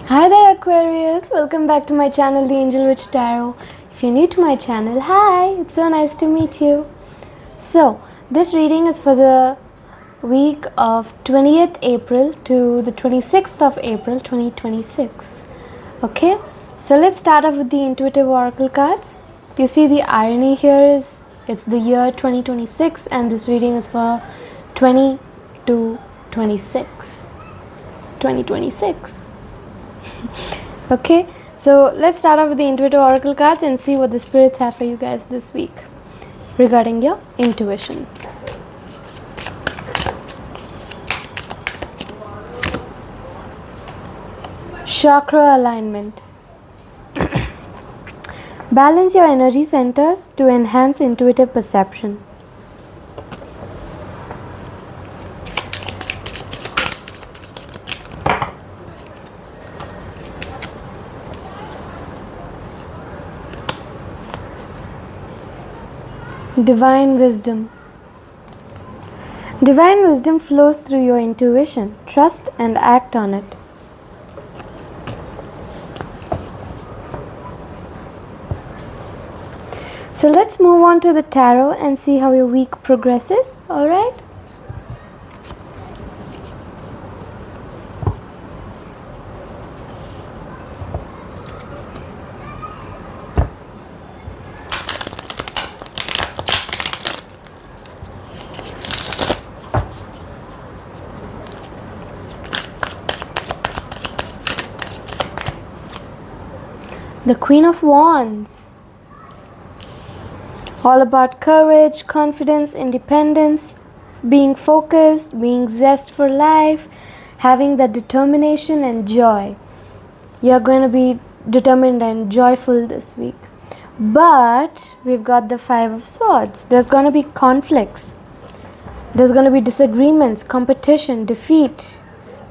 Hi there Aquarius, welcome back to my channel The Angel Witch Tarot. If you're new to my channel, hi, it's so nice to meet you. So, this reading is for the week of 20th April to the 26th of April 2026. Okay, so let's start off with the intuitive oracle cards. You see the irony here is it's the year 2026 and this reading is for 20 to 26. 2026. Okay, so let's start off with the intuitive oracle cards and see what the spirits have for you guys this week regarding your intuition. Chakra alignment. Balance your energy centers to enhance intuitive perception. Divine wisdom. Divine wisdom flows through your intuition. Trust and act on it. So let's move on to the tarot and see how your week progresses. All right? The Queen of Wands. All about courage, confidence, independence, being focused, being zest for life, having that determination and joy. You're going to be determined and joyful this week. But we've got the Five of Swords. There's going to be conflicts. There's going to be disagreements, competition, defeat.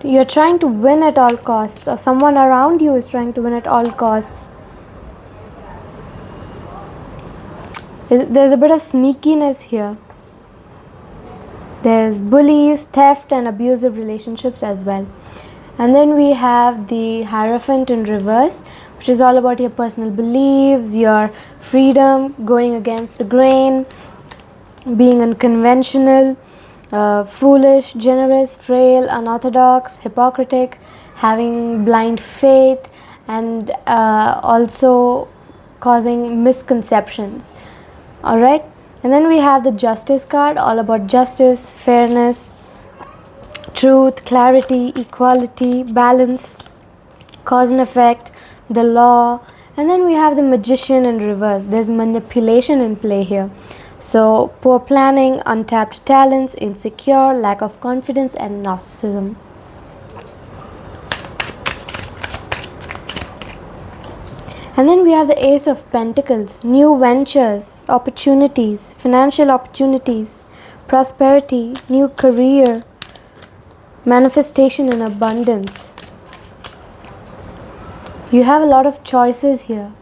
You're trying to win at all costs, or someone around you is trying to win at all costs. There's a bit of sneakiness here. There's bullies, theft and abusive relationships as well. And then we have the Hierophant in reverse, which is all about your personal beliefs, your freedom, going against the grain, being unconventional, foolish, generous, frail, unorthodox, hypocritic, having blind faith, and also causing misconceptions. Alright, and then we have the Justice card, all about justice, fairness, truth, clarity, equality, balance, cause and effect, the law. And then we have the Magician in reverse. There's manipulation in play here. So poor planning, untapped talents, insecure, lack of confidence and narcissism. And then we have the Ace of Pentacles, new ventures, opportunities, financial opportunities, prosperity, new career, manifestation in abundance. You have a lot of choices here.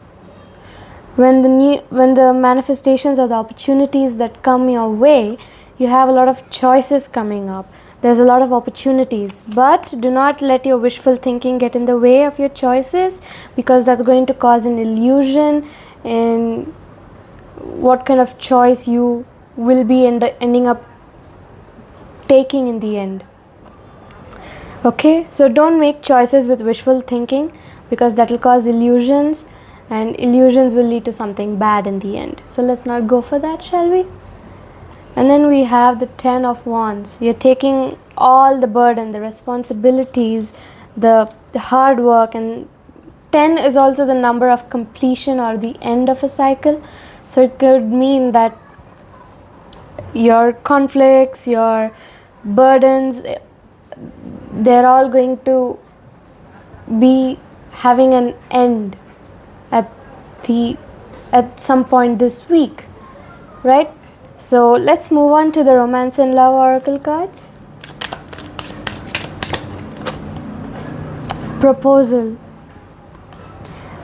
When the manifestations or the opportunities that come your way, you have a lot of choices coming up. There's a lot of opportunities, but do not let your wishful thinking get in the way of your choices, because that's going to cause an illusion in what kind of choice you will be ending up taking in the end. Okay, so don't make choices with wishful thinking, because that will cause illusions, and illusions will lead to something bad in the end. So let's not go for that, shall we? And then we have the Ten of Wands. You're taking all the burden, the responsibilities, the hard work, and 10 is also the number of completion or the end of a cycle. So it could mean that your conflicts, your burdens, they're all going to be having an end at some point this week, right? So let's move on to the Romance and Love Oracle cards. Proposal.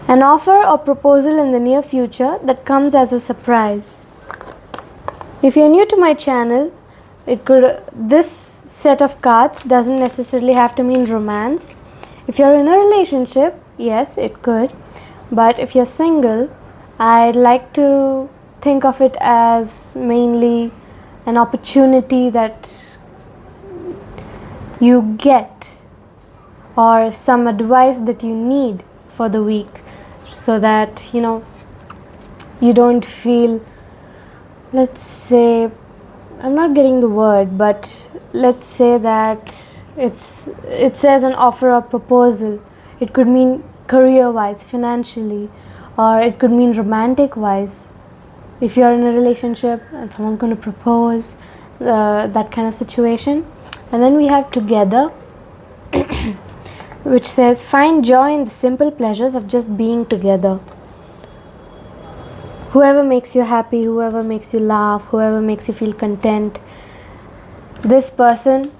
An offer or proposal in the near future that comes as a surprise. If you're new to my channel, this set of cards doesn't necessarily have to mean romance. If you're in a relationship, yes, it could. But if you're single, I'd like to think of it as mainly an opportunity that you get, or some advice that you need for the week, so that you don't feel, let's say, I'm not getting the word, but let's say that it says an offer or proposal. It could mean career wise, financially, or it could mean romantic wise. If you're in a relationship and someone's going to propose, that kind of situation. And then we have together, which says find joy in the simple pleasures of just being together. Whoever makes you happy, whoever makes you laugh, whoever makes you feel content, this person,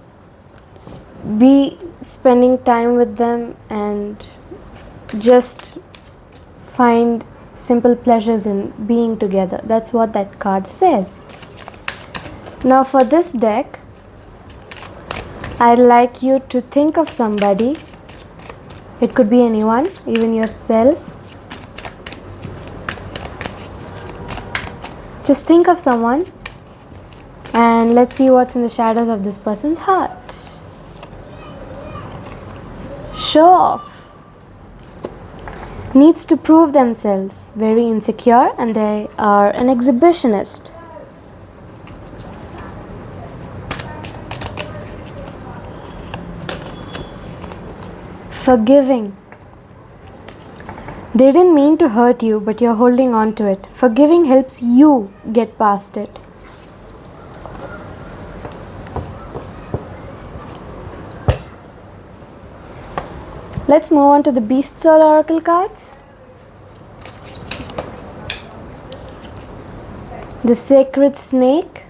be spending time with them and just find simple pleasures in being together. That's what that card says. Now for this deck, I'd like you to think of somebody. It could be anyone, even yourself. Just think of someone and let's see what's in the shadows of this person's heart. Show off. Needs to prove themselves, very insecure, and they are an exhibitionist. Forgiving. They didn't mean to hurt you, but you're holding on to it. Forgiving helps you get past it. Let's move on to the Beast Soul Oracle cards. The Sacred Snake,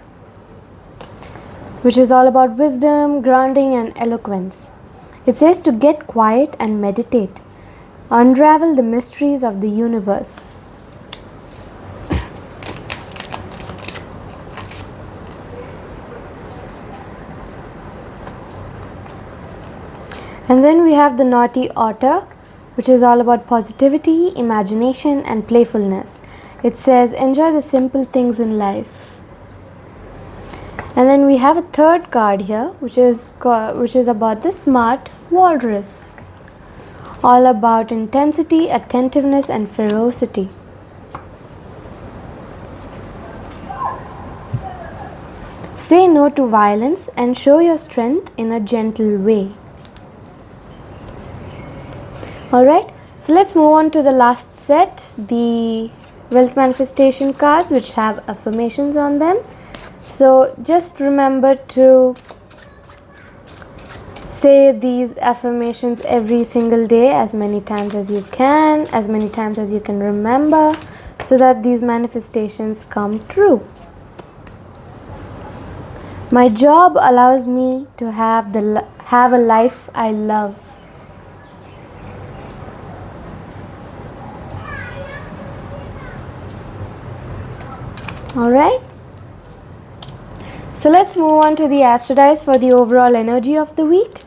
which is all about wisdom, grounding, and eloquence. It says to get quiet and meditate. Unravel the mysteries of the universe. And then we have the Naughty Otter, which is all about positivity, imagination, and playfulness. It says enjoy the simple things in life. And then we have a third card here, which is about the Smart Walrus. All about intensity, attentiveness, and ferocity. Say no to violence and show your strength in a gentle way. Alright, so let's move on to the last set, the Wealth Manifestation cards, which have affirmations on them. So just remember to say these affirmations every single day, as many times as you can, as many times as you can remember, so that these manifestations come true. My job allows me to have a life I love. Alright, so let's move on to the astro dice for the overall energy of the week.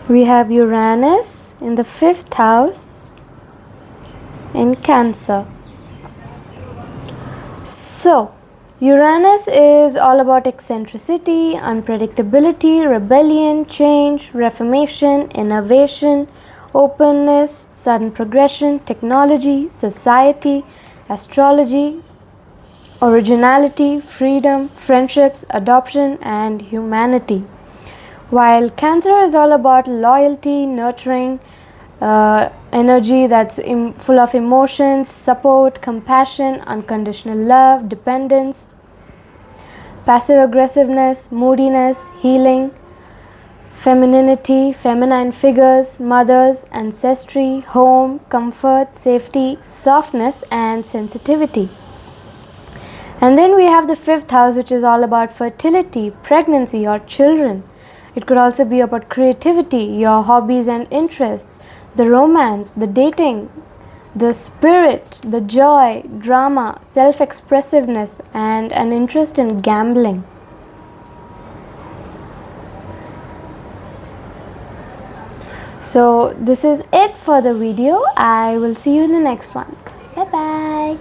We have Uranus in the 5th house in Cancer. So, Uranus is all about eccentricity, unpredictability, rebellion, change, reformation, innovation, openness, sudden progression, technology, society, astrology, originality, freedom, friendships, adoption, and humanity. While Cancer is all about loyalty, nurturing, energy that's full of emotions, support, compassion, unconditional love, dependence, passive aggressiveness, moodiness, healing, femininity, feminine figures, mothers, ancestry, home, comfort, safety, softness, and sensitivity. And then we have the 5th house, which is all about fertility, pregnancy, or children. It could also be about creativity, your hobbies and interests, the romance, the dating, the spirit, the joy, drama, self-expressiveness, and an interest in gambling. So this is it for the video. I will see you in the next one. Bye bye.